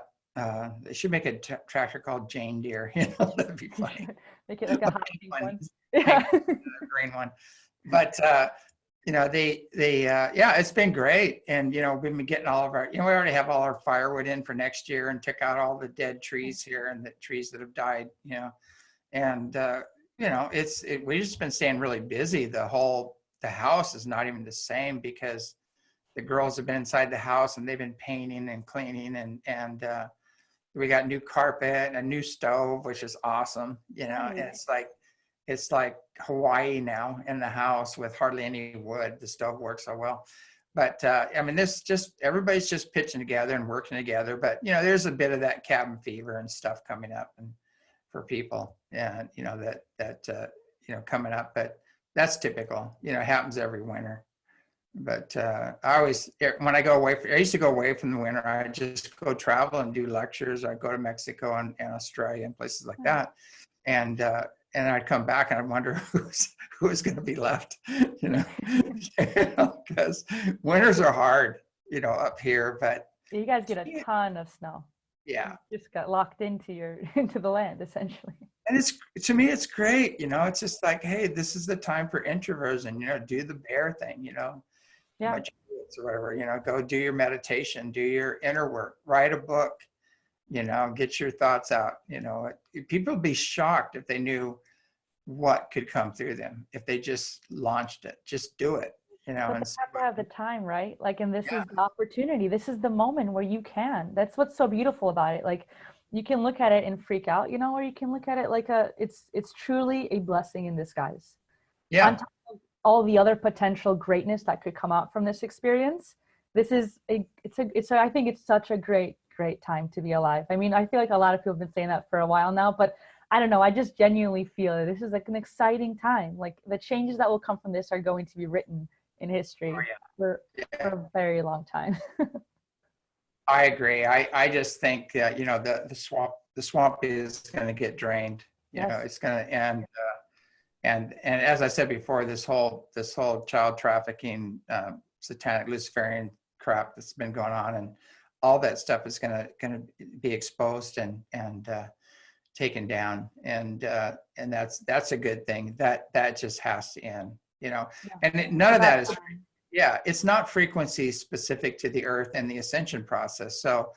should make a tractor called Jane Deere. You know, that'd be funny. Make it like a hot pink one. Yeah. Green one. But you know, it's been great. And you know, we've been getting all of our, you know, we already have all our firewood in for next year, and took out all the dead trees here and the trees that have died, you know. And you know, we've just been staying really busy. The house is not even the same because the girls have been inside the house and they've been painting and cleaning, and we got new carpet and a new stove, which is awesome, you know. And it's like Hawaii now in the house with hardly any wood. The stove works so well. But I mean, everybody's just pitching together and working together. But you know, there's a bit of that cabin fever and stuff coming up, and for people, and you know, that you know, coming up. But that's typical, you know, it happens every winter. But when I used to go away from the winter, I just go travel and do lectures. I'd go to Mexico and Australia and places like that. And I'd come back and I'd wonder who's going to be left, you know, because winters are hard, you know, up here. But you guys get a ton of snow. Yeah, you just got locked into the land essentially. And to me, it's great, you know. It's just like, hey, this is the time for introversion, you know. Do the bear thing, you know. Yeah. Or whatever, you know. Go do your meditation, do your inner work, write a book, you know, get your thoughts out, you know. People would be shocked if they knew what could come through them if they just launched it. Just do it, you know, But and they so, have to have the time, right? Like, and this yeah, is the opportunity. This is the moment where you can. That's what's so beautiful about it. Like, you can look at it and freak out, you know, or you can look at it like it's truly a blessing in disguise. On yeah, top of all the other potential greatness that could come out from this experience, this is I think it's such a great time to be alive. I mean, I feel like a lot of people have been saying that for a while now, but I don't know, I just genuinely feel that this is like an exciting time. Like, the changes that will come from this are going to be written in history for a very long time. I agree. I just think that, you know, the swamp is going to get drained. You know, Yes. it's going to end. And as I said before, this whole child trafficking, satanic Luciferian crap that's been going on, and all that stuff is going to be exposed and taken down, and that's a good thing. That just has to end. You know, Yeah. and none of that is. Yeah, it's not frequency specific to the earth and the ascension process. So,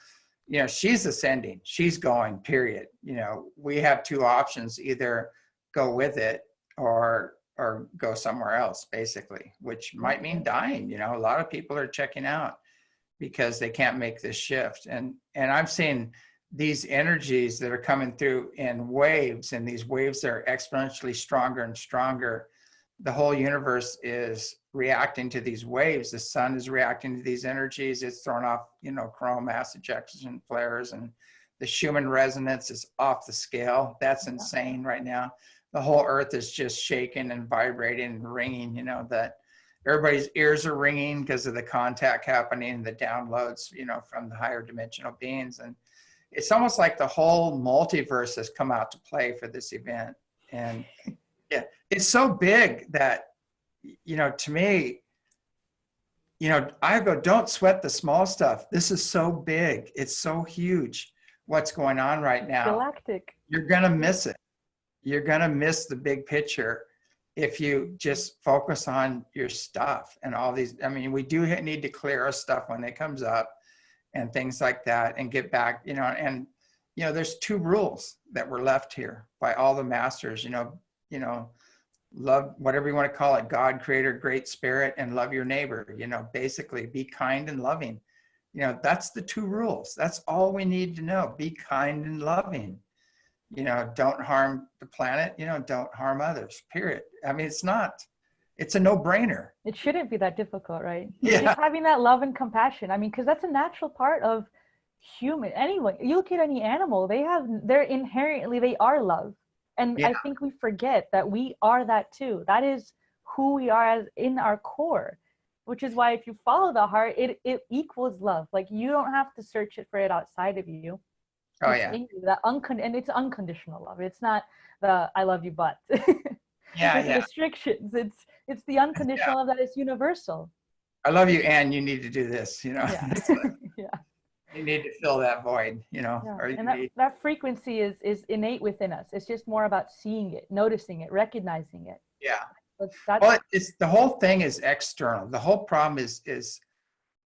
you know, she's ascending, she's going, period. You know, we have two options: either go with it or go somewhere else, basically, which might mean dying. You know, a lot of people are checking out because they can't make this shift. And I've seen these energies that are coming through in waves, and these waves are exponentially stronger and stronger. The whole universe is reacting to these waves. The sun is reacting to these energies. It's throwing off, you know, coronal mass ejection flares, and the Schumann resonance is off the scale. That's insane right now. The whole earth is just shaking and vibrating and ringing, you know, that everybody's ears are ringing because of the contact happening, the downloads, you know, from the higher dimensional beings. And it's almost like the whole multiverse has come out to play for this event. And yeah, it's so big that, you know, to me, you know, I go, don't sweat the small stuff. This is so big. It's so huge what's going on right now. Galactic. You're going to miss it. You're going to miss the big picture if you just focus on your stuff and all these. I mean, we do need to clear our stuff when it comes up and things like that, and get back, you know, and, you know, there's two rules that were left here by all the masters, you know, love, whatever you want to call it, God, creator, great spirit, and love your neighbor. You know, basically be kind and loving. You know, that's the two rules. That's all we need to know. Be kind and loving. You know, don't harm the planet, you know, don't harm others, period. I mean, it's a no-brainer. It shouldn't be that difficult, right? Yeah. Just having that love and compassion. I mean, because that's a natural part of human. Anyone, you look at any animal, they are love. And Yeah. I think we forget that we are that too. That is who we are as in our core, which is why if you follow the heart, it equals love. Like, you don't have to search it for it outside of you. Oh, It's yeah. in you, and it's unconditional love. It's not the "I love you" but Yeah, with yeah. restrictions. It's the unconditional love that is universal. I love you, and you need to do this, you know. Yeah. Yeah. You need to fill that void, you know. Yeah. Or And that frequency is innate within us. It's just more about seeing it, noticing it, recognizing it. yeah. That's Well, it's the whole thing is external. The whole problem is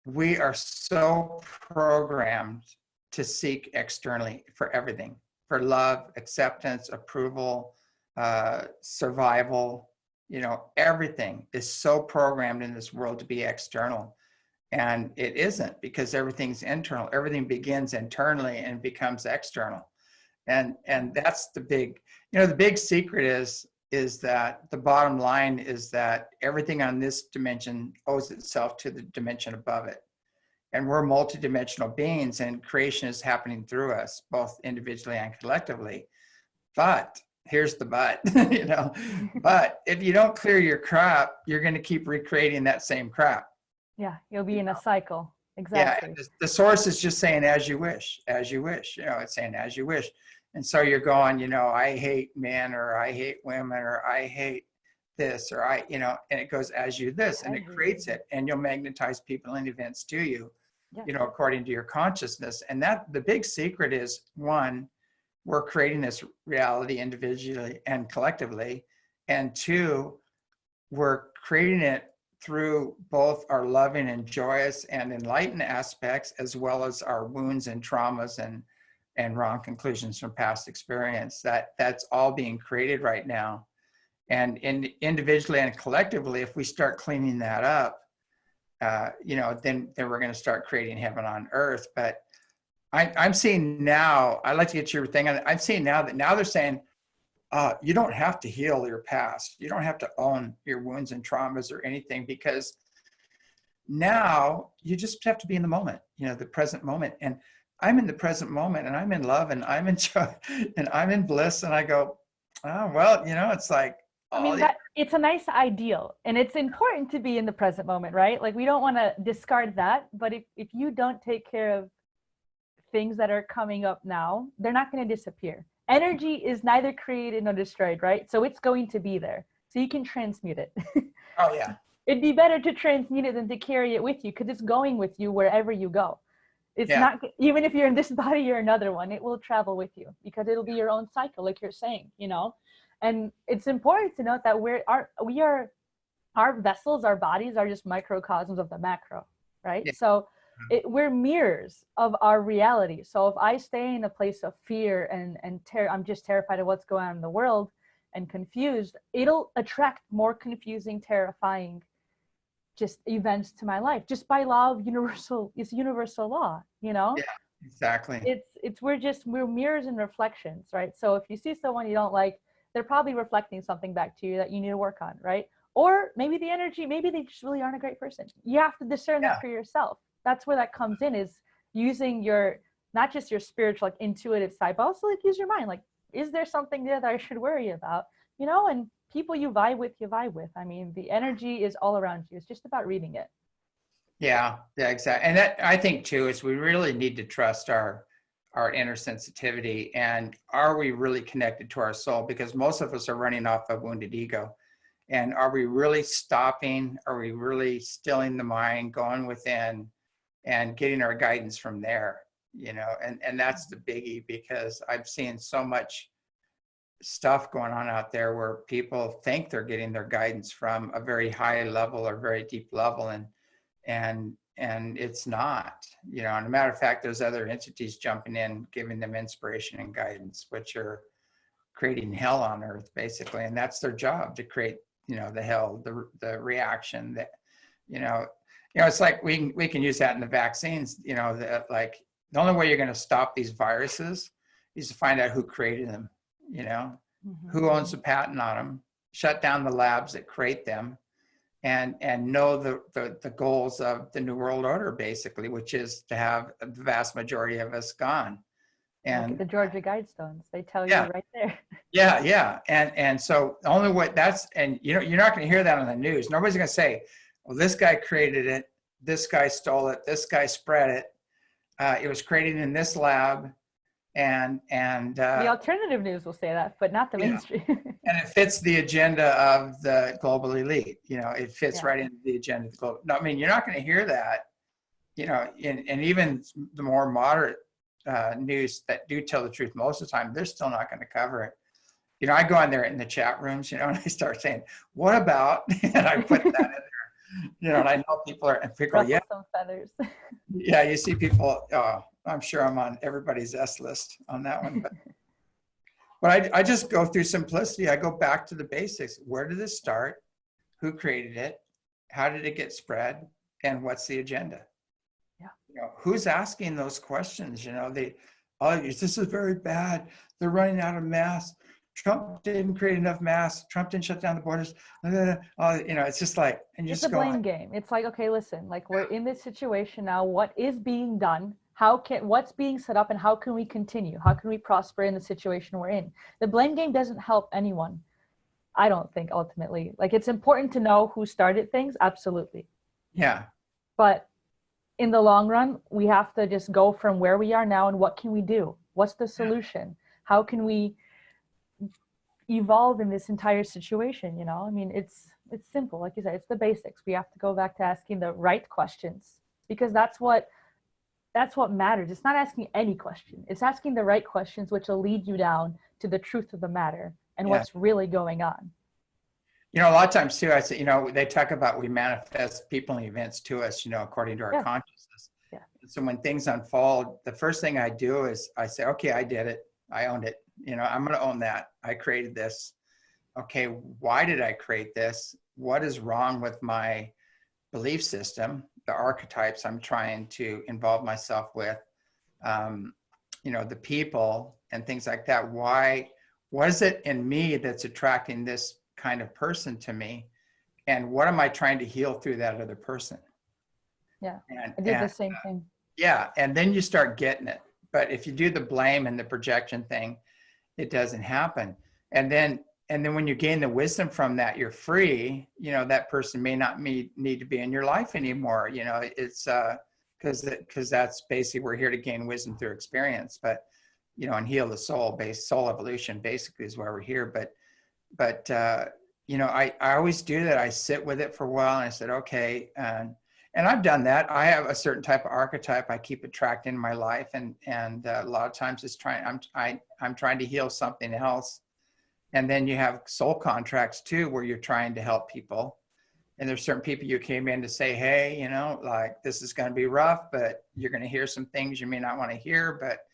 we are so programmed to seek externally for everything, for love, acceptance, approval, survival. You know, everything is so programmed in this world to be external. And it isn't, because everything's internal. Everything begins internally and becomes external. And that's the big, you know, the big secret is that the bottom line is that everything on this dimension owes itself to the dimension above it. And we're multidimensional beings, and creation is happening through us, both individually and collectively. But here's the but, you know, but if you don't clear your crap, you're going to keep recreating that same crap. Yeah, you'll be in a cycle. Exactly. Yeah, the source is just saying, as you wish, you know, it's saying, as you wish. And so you're going, you know, I hate men, or I hate women, or I hate this, or I, you know, and it goes, as you this, and it creates it, and you'll magnetize people and events to you, you know, according to your consciousness. And that the big secret is, one, we're creating this reality individually and collectively. And two, we're creating it through both our loving and joyous and enlightened aspects, as well as our wounds and traumas and wrong conclusions from past experience. That's all being created right now. And individually and collectively, if we start cleaning that up, then we're going to start creating heaven on earth. But I'm seeing now, I'd like to get your thing on it. I'm seeing now that they're saying, you don't have to heal your past. You don't have to own your wounds and traumas or anything, because now you just have to be in the moment, the present moment. And I'm in the present moment, and I'm in love, and I'm in joy, and I'm in bliss. And I go, oh, well, it's like, I mean, it's a nice ideal, and it's important to be in the present moment, right? Like, we don't want to discard that, but if you don't take care of things that are coming up now, they're not going to disappear. Energy is neither created nor destroyed, right? So it's going to be there. So you can transmute it. Oh, yeah. It'd be better to transmute it than to carry it with you, because it's going with you wherever you go. It's not, even if you're in this body or another one, it will travel with you, because it'll be your own cycle, like you're saying, And it's important to note that our vessels, our bodies are just microcosms of the macro, right? Yeah. So we're mirrors of our reality. So if I stay in a place of fear and I'm just terrified of what's going on in the world and confused, it'll attract more confusing, terrifying just events to my life, just by law of universal law, Yeah, exactly. We're mirrors and reflections, right? So if you see someone you don't like, they're probably reflecting something back to you that you need to work on, right? Or maybe maybe they just really aren't a great person. You have to discern that for yourself. That's where that comes in, is using not just your spiritual, like, intuitive side, but also, like, use your mind. Like, is there something there that I should worry about? And people you vibe with. I mean, the energy is all around you. It's just about reading it. Yeah, exactly. And that, I think too, is we really need to trust our inner sensitivity, and are we really connected to our soul? Because most of us are running off a wounded ego. And are we really stopping? Are we really stilling the mind, going within and getting our guidance from there? And that's the biggie, because I've seen so much stuff going on out there where people think they're getting their guidance from a very high level or very deep level, and it's not. And a matter of fact, there's other entities jumping in, giving them inspiration and guidance, which are creating hell on earth, basically. And that's their job, to create, the hell, the reaction that, it's like we can use that in the vaccines, that, like, the only way you're going to stop these viruses is to find out who created them, who owns the patent on them, shut down the labs that create them, and know the goals of the New World Order, basically, which is to have the vast majority of us gone. And look at the Georgia Guidestones, they tell you right there. Yeah. And so the only way you're not going to hear that on the news. Nobody's going to say, well, this guy created it, this guy stole it, this guy spread it. It was created in this lab. And the alternative news will say that, but not the mainstream. And it fits the agenda of the global elite. It fits right into the agenda of the global. No, I mean, you're not going to hear that, and even the more moderate news that do tell the truth most of the time, they're still not going to cover it. I go in there in the chat rooms, and I start saying, what about, and I put that in there, and I know people are, and people, some feathers. Yeah, you see people, I'm sure I'm on everybody's S list on that one, but I just go through simplicity. I go back to the basics. Where did this start? Who created it? How did it get spread? And what's the agenda? Yeah. Who's asking those questions? This is very bad. They're running out of masks. Trump didn't create enough masks. Trump didn't shut down the borders. It's just like, and it's a blame game. It's like, okay, listen, like, we're in this situation now. What is being done? What's being set up, and how can we continue? How can we prosper in the situation we're in? The blame game doesn't help anyone, I don't think, ultimately. Like, it's important to know who started things, absolutely. Yeah. But in the long run, we have to just go from where we are now and what can we do? What's the solution? How can we evolve in this entire situation? I mean, it's simple. Like you said, it's the basics. We have to go back to asking the right questions, because that's what matters. It's not asking any question. It's asking the right questions, which will lead you down to the truth of the matter and what's really going on. A lot of times too, I say, they talk about we manifest people and events to us, according to our consciousness. Yeah. So when things unfold, the first thing I do is I say, okay, I did it. I owned it. I'm going to own that. I created this. okay, why did I create this? What is wrong with my belief system, the archetypes I'm trying to involve myself with, the people and things like that. Why, what is it in me that's attracting this kind of person to me? And what am I trying to heal through that other person? Yeah, I did the same thing. Yeah, and then you start getting it. But if you do the blame and the projection thing, it doesn't happen. And then when you gain the wisdom from that, you're free. That person may not need to be in your life anymore. It's because that's basically, we're here to gain wisdom through experience, but and heal the soul. Soul evolution basically is why we're here. But I always do that. I sit with it for a while, and I said, okay, and I've done that. I have a certain type of archetype I keep attracting in my life, and a lot of times it's I'm trying to heal something else. And then you have soul contracts too, where you're trying to help people. And there's certain people you came in to say, hey, like, this is going to be rough, but you're going to hear some things you may not want to hear, but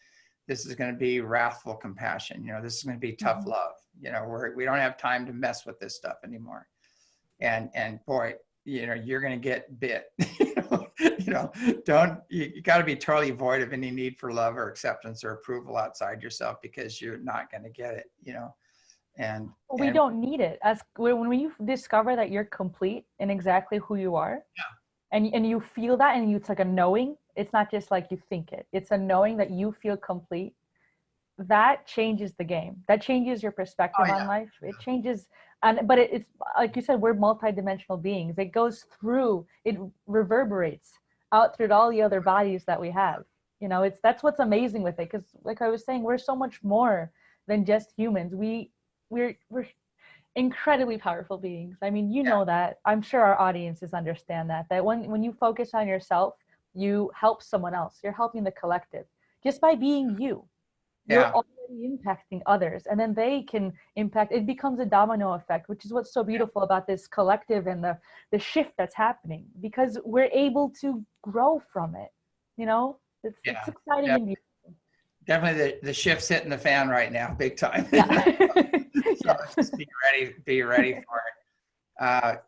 this is going to be wrathful compassion. This is going to be tough love. We don't have time to mess with this stuff anymore. And boy, you're going to get bit. You got to be totally void of any need for love or acceptance or approval outside yourself, because you're not going to get it. And we don't need it. As when you discover that you're complete in exactly who you are, and you feel that, and it's like a knowing. It's not just like you think it. It's a knowing that you feel complete. That changes the game. That changes your perspective on life. It changes. But it's like you said, we're multidimensional beings. It goes through, it reverberates out through all the other bodies that we have. That's what's amazing with it. Because like I was saying, we're so much more than just humans. We're incredibly powerful beings. I mean, know that. I'm sure our audiences understand that when you focus on yourself, you help someone else. You're helping the collective just by being you. You're already impacting others, and then they can impact. It becomes a domino effect, which is what's so beautiful about this collective and the shift that's happening, because we're able to grow from it. It's exciting and beautiful. Definitely the shift's hitting the fan right now, big time. So just be ready for it.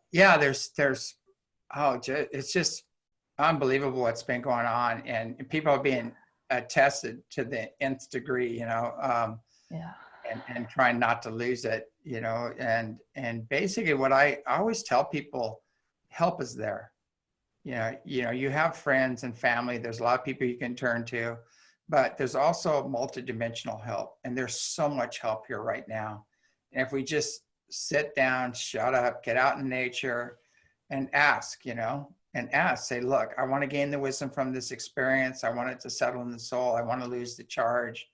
It's just unbelievable what's been going on, and people are being tested to the nth degree, and trying not to lose it, and basically what I always tell people, help is there. You have friends and family. There's a lot of people you can turn to, but there's also multidimensional help, and there's so much help here right now. And if we just sit down, shut up, get out in nature and ask, say, look, I want to gain the wisdom from this experience. I want it to settle in the soul. I want to lose the charge.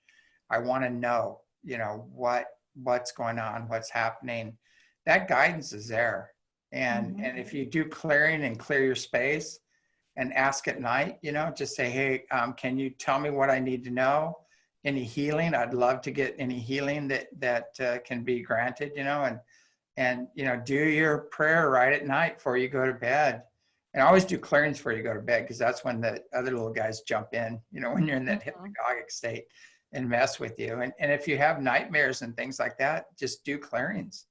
I want to know, what's going on, what's happening. That guidance is there. And if you do clearing and clear your space and ask at night, just say, hey, can you tell me what I need to know? Any healing? I'd love to get any healing that can be granted, and do your prayer right at night before you go to bed. And always do clearings before you go to bed, because that's when the other little guys jump in, when you're in that hypnagogic state, and mess with you. And if you have nightmares and things like that, just do clearings.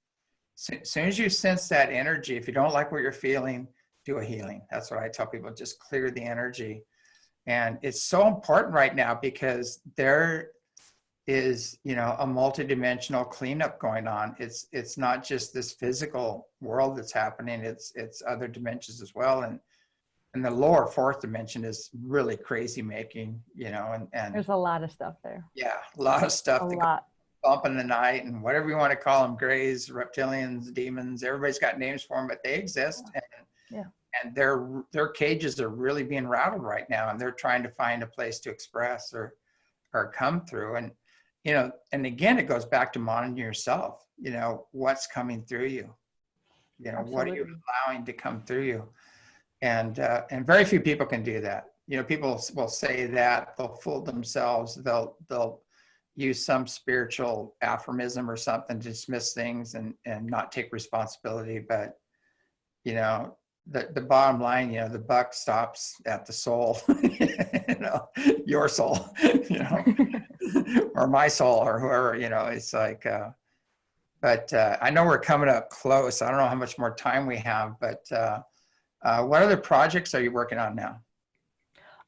As soon as you sense that energy, if you don't like what you're feeling, do a healing. That's what I tell people, just clear the energy. And it's so important right now, because there is, a multidimensional cleanup going on. It's not just this physical world that's happening. It's other dimensions as well. And the lower fourth dimension is really crazy making, and there's a lot of stuff there. Yeah, a lot of stuff. Bump in the night and whatever you want to call them, grays, reptilians, demons. Everybody's got names for them, but they exist. And their cages are really being rattled right now, and they're trying to find a place to express or come through. And and again, it goes back to monitoring yourself. What's coming through you. What are you allowing to come through you? And very few people can do that. People will say that, they'll fool themselves. They'll use some spiritual aphorism or something to dismiss things and not take responsibility. But the bottom line, the buck stops at the soul, your soul, or my soul, or whoever, it's like, But I know we're coming up close. I don't know how much more time we have, but what other projects are you working on now?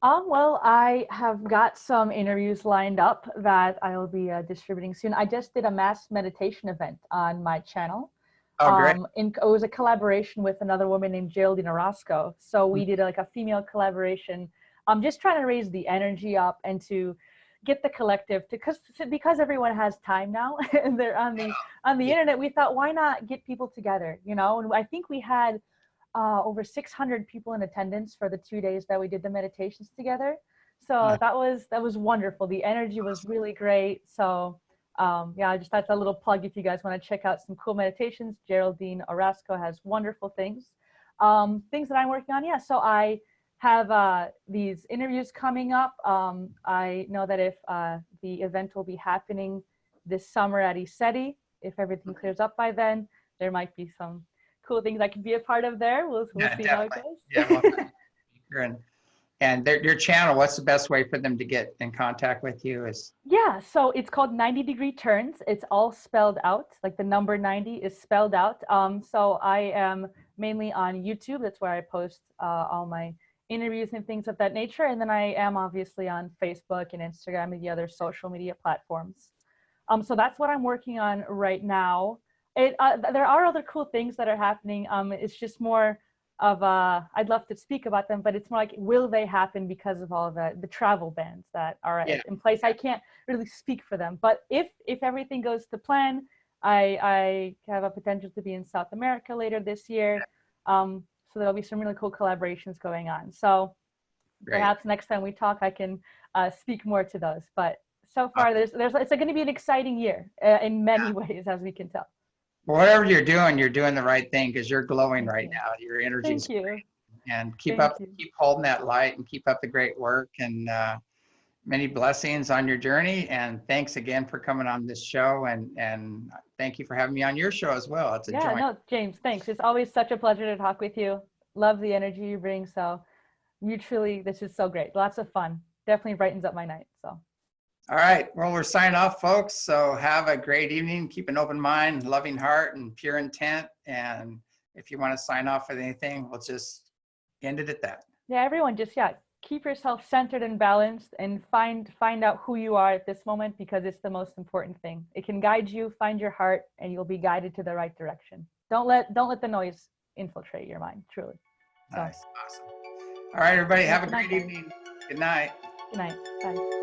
Well, I have got some interviews lined up that I'll be distributing soon. I just did a mass meditation event on my channel. Oh, great. It was a collaboration with another woman named Gilliland. So we did like a female collaboration. I'm just trying to raise the energy up and to get the collective to, because everyone has time now and they're on the internet. We thought, why not get people together, you know? And I think we had over 600 people in attendance for the 2 days that we did the meditations together. So that was wonderful. The energy was really great. So yeah, I just that's a little plug if you guys want to check out some cool meditations. Geraldine Orozco has wonderful things. Things that I'm working on. Yeah, so I have these interviews coming up. I know that if the event will be happening this summer at Eceti, if everything clears up by then, there might be some cool things I can be a part of there. We'll see how it goes. Yeah, well, and your channel, what's the best way for them to get in contact with you? Yeah, so it's called 90 Degree Turns. It's all spelled out, like the number 90 is spelled out. So I am mainly on YouTube. That's where I post all my interviews and things of that nature. And then I am obviously on Facebook and Instagram and the other social media platforms. So that's what I'm working on right now. There are other cool things that are happening. It's just more of I'd love to speak about them, but it's more like, will they happen because of all the travel bans that are in place? I can't really speak for them, but if everything goes to plan, I have a potential to be in South America later this year. So there'll be some really cool collaborations going on. So perhaps next time we talk, I can speak more to those. But so far, it's going to be an exciting year in many ways, as we can tell. Whatever you're doing the right thing, because you're glowing right now. Your energy's great. And keep holding that light and keep up the great work, and many blessings on your journey. And thanks again for coming on this show, and thank you for having me on your show as well. It's a joy. No, James, thanks. It's always such a pleasure to talk with you. Love the energy you bring. So mutually, this is so great. Lots of fun. Definitely brightens up my night. So. All right. Well, we're signing off, folks. So have a great evening. Keep an open mind, loving heart, and pure intent. And if you want to sign off with anything, we'll just end it at that. Yeah, everyone just, keep yourself centered and balanced, and find out who you are at this moment, because it's the most important thing. It can guide you. Find your heart, and you'll be guided to the right direction. Don't let the noise infiltrate your mind, truly. So. Nice. Awesome. All right, everybody. Have a great evening. Good night. Good night. Bye.